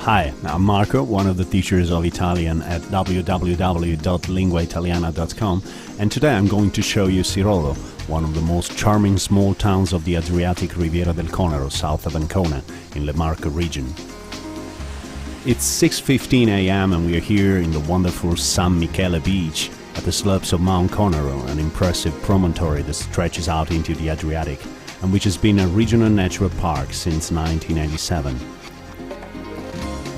Hi, I'm Marco, one of the teachers of Italian at www.linguaitaliana.com, and today I'm going to show you Sirolo, one of the most charming small towns of the Adriatic Riviera del Conero, south of Ancona, in Le Marche region. It's 6:15 a.m. and we are here in the wonderful San Michele beach at the slopes of Mount Conero, an impressive promontory that stretches out into the Adriatic and which has been a regional natural park since 1987.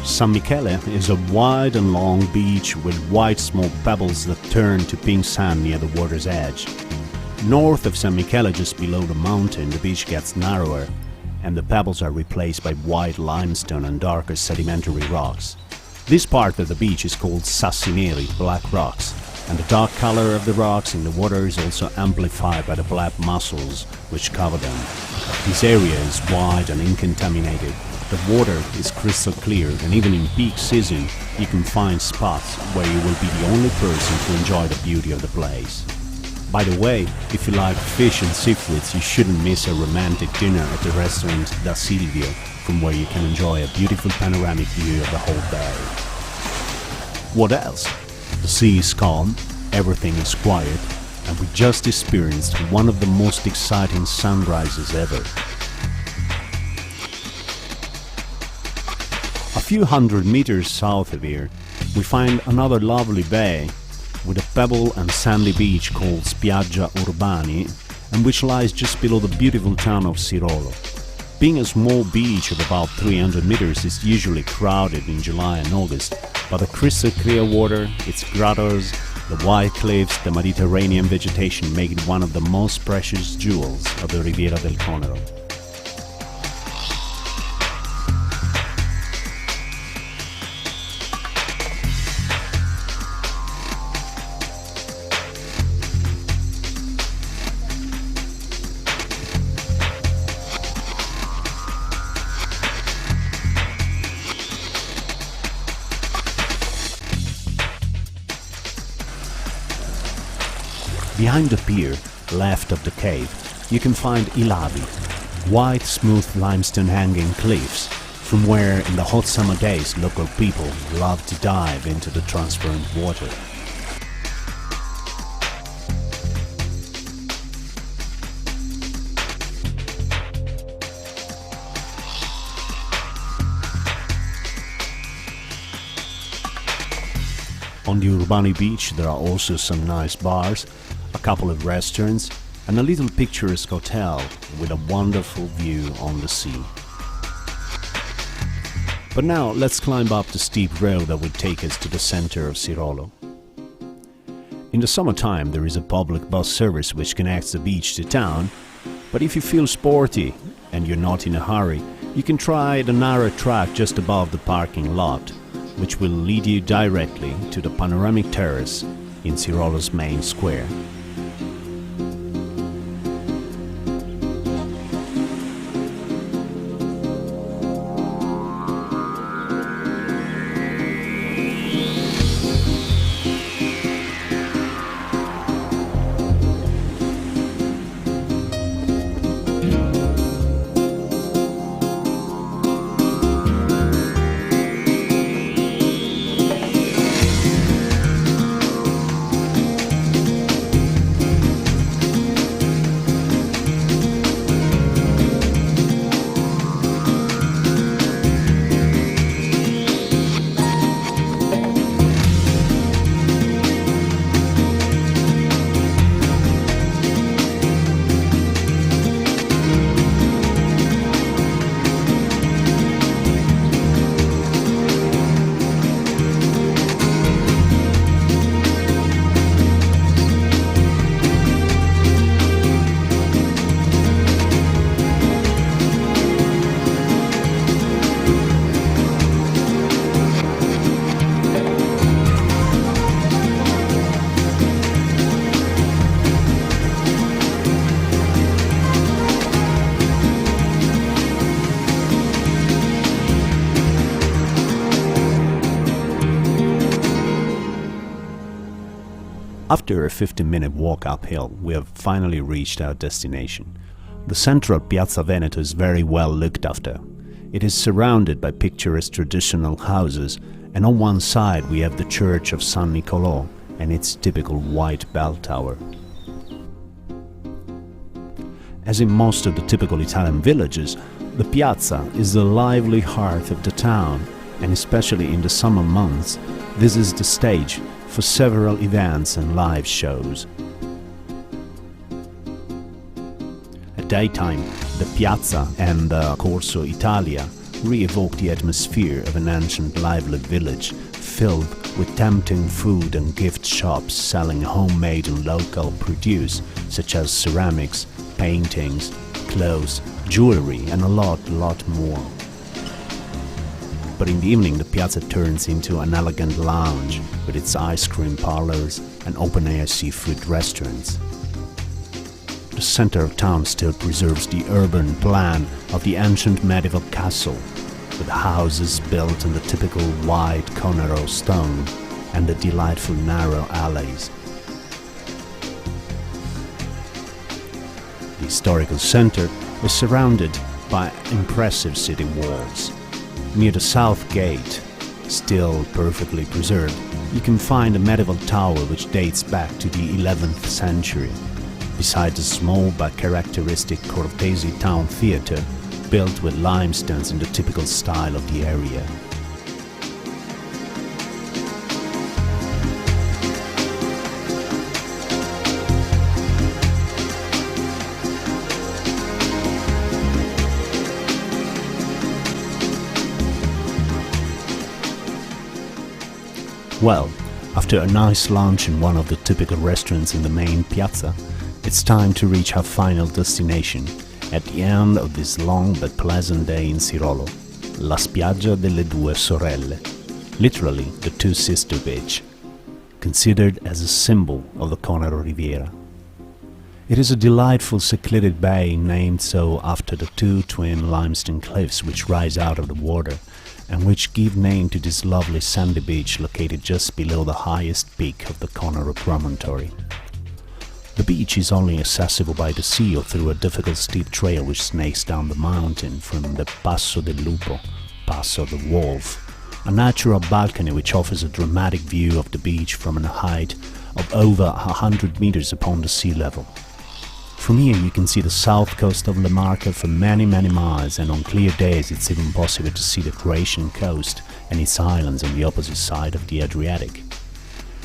San Michele is a wide and long beach with white small pebbles that turn to pink sand near the water's edge. North of San Michele, just below the mountain, the beach gets narrower and the pebbles are replaced by white limestone and darker sedimentary rocks. This part of the beach is called sassi neri, black rocks, and the dark color of the rocks in the water is also amplified by the black mussels which cover them. This area is wide and uncontaminated. The water is crystal clear, and even in peak season you can find spots where you will be the only person to enjoy the beauty of the place. By the way, if you like fish and seafoods, you shouldn't miss a romantic dinner at the restaurant Da Silvio, from where you can enjoy a beautiful panoramic view of the whole bay. What else? The sea is calm, everything is quiet, and we just experienced one of the most exciting sunrises ever. A few hundred meters south of here, we find another lovely bay with a pebble and sandy beach called Spiaggia Urbani, and which lies just below the beautiful town of Sirolo. Being a small beach of about 300 meters, it's usually crowded in July and August, but the crystal clear water, its grottos, the white cliffs, the Mediterranean vegetation make it one of the most precious jewels of the Riviera del Conero. Behind the pier, left of the cave, you can find I Lavi, white smooth limestone hanging cliffs, from where in the hot summer days local people love to dive into the transparent water. On the Urbani beach there are also some nice bars, a couple of restaurants, and a little picturesque hotel with a wonderful view on the sea. But now let's climb up the steep road that would take us to the center of Sirolo. In the summertime there is a public bus service which connects the beach to town, but if you feel sporty and you're not in a hurry, you can try the narrow track just above the parking lot, which will lead you directly to the panoramic terrace in Sirolo's main square. After a 15-minute walk uphill, we have finally reached our destination. The central Piazza Veneto is very well looked after. It is surrounded by picturesque traditional houses, and on one side we have the church of San Nicolò and its typical white bell tower. As in most of the typical Italian villages, the piazza is the lively heart of the town, and especially in the summer months, this is the stage for several events and live shows. At daytime, the piazza and the Corso Italia re-evoke the atmosphere of an ancient lively village filled with tempting food and gift shops selling homemade and local produce such as ceramics, paintings, clothes, jewelry and a lot more. But in the evening the piazza turns into an elegant lounge with its ice cream parlors and open-air seafood restaurants. The center of town still preserves the urban plan of the ancient medieval castle, with houses built in the typical white Conero stone and the delightful narrow alleys. The historical center is surrounded by impressive city walls. Near the south gate, still perfectly preserved, you can find a medieval tower which dates back to the 11th century, beside the small but characteristic Cortesi town theatre, built with limestones in the typical style of the area. Well, after a nice lunch in one of the typical restaurants in the main piazza, it's time to reach our final destination at the end of this long but pleasant day in Sirolo, La Spiaggia delle Due Sorelle, literally the two sister beach, considered as a symbol of the Conero Riviera. It is a delightful secluded bay named so after the two twin limestone cliffs which rise out of the water and which give name to this lovely sandy beach located just below the highest peak of the Conero promontory. The beach is only accessible by the sea or through a difficult steep trail which snakes down the mountain from the Passo del Lupo, Passo of the Wolf, a natural balcony which offers a dramatic view of the beach from a height of over 100 meters upon the sea level. From here you can see the south coast of La Marca for many miles, and on clear days it's even possible to see the Croatian coast and its islands on the opposite side of the Adriatic.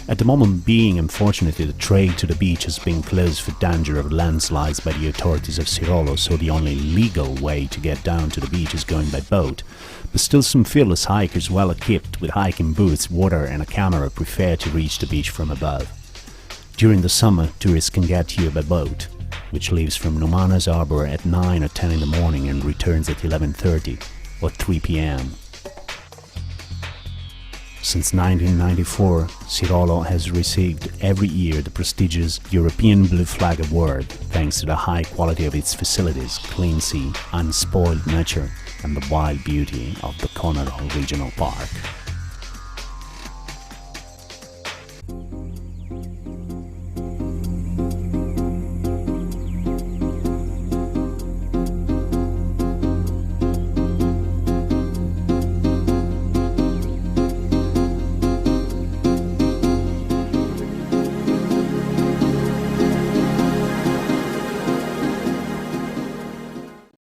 At the moment being, unfortunately, the trail to the beach has been closed for danger of landslides by the authorities of Sirolo, so the only legal way to get down to the beach is going by boat. But still some fearless hikers well equipped with hiking boots, water and a camera prefer to reach the beach from above. During the summer, tourists can get here by boat, which leaves from Numana's Arbor at 9 or 10 in the morning and returns at 11:30 or 3 p.m. Since 1994, Sirolo has received every year the prestigious European Blue Flag Award thanks to the high quality of its facilities, clean sea, unspoiled nature and the wild beauty of the Conero Regional Park.